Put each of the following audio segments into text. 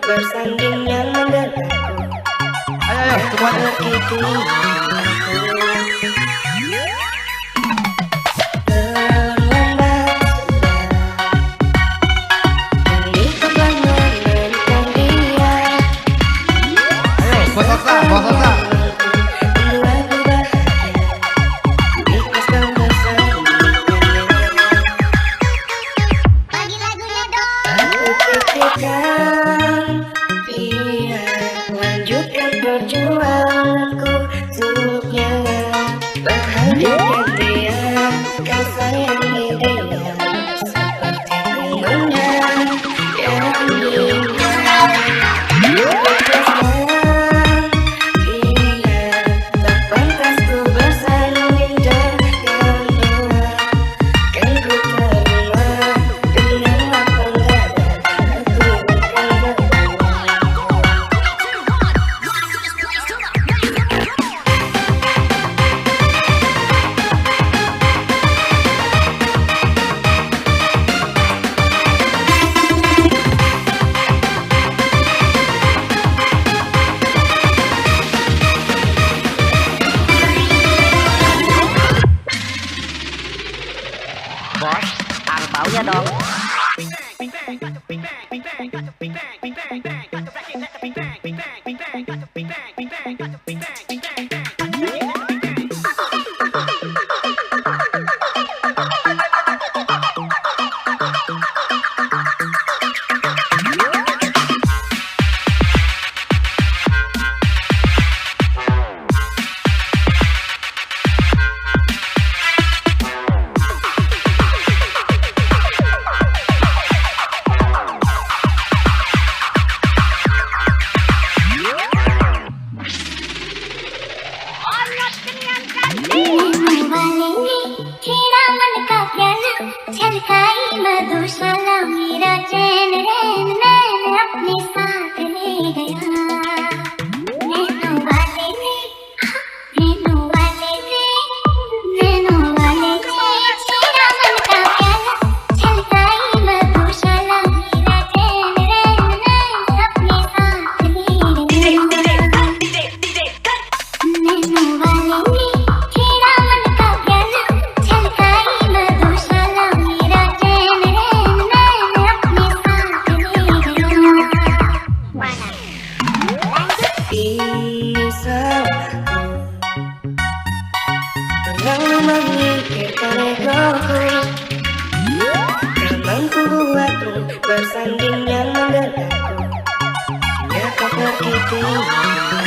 Bersanding yang mendengarku. Ayo semuanya. Begitu Bos Oksa. perjuanganku untuknya bahagiakan dia, kau sayangi dia seperti bunga yang indah. Putuskan dia tak pantas ku bersanding dengan dia, kan ku terima dengan lapang dada, aku bukan Bos, angpaunya dong. मधुशाला मेरा चैन रैन मैंने अपने साथ ले गया। नैनों वाले ने छीना मन का प्याला, छलकाई मधुशाला मेरा चैन रैन मैंने अपने साथ ले गया। नैनों वाले ने छीना मन का प्याला, छलकाई मधुशाला मेरा चैन रैन मैंने अपने साथ ले गया। ini salahku terlalu memikirkan egoku, memang ku buatmu bersanding yang mendengarku, hingga kau pergi tinggalku.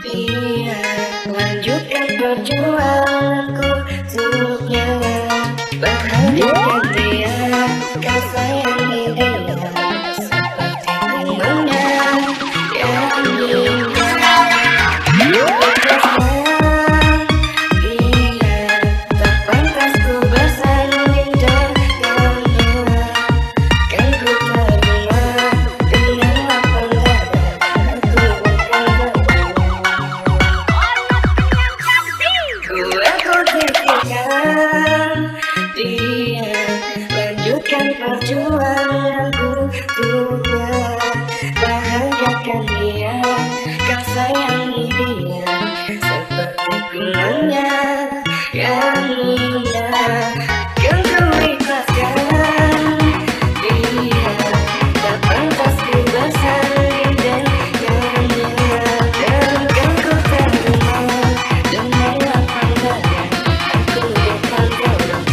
Dia lanjutkan perjuanganku untuknya, bahagiakan dia, kau sayangi dia seperti bunga yang indah. Putuskan dia tak pantas ku bersanding dengan dia, kan ku terima dengan lapang dada, aku bukan aku pikirkan dia lanjutkan perjuanganku untuknya, bahagiakan dia, kau sayangi dia seperti bunganya yang indah, kan ku ikhlaskan dia tak pantas ku bersanding dengannya, dan kan ku terima dengan lapang dada, aku bukan bodoh.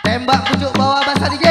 Tembak pucuk bawah basah DJ.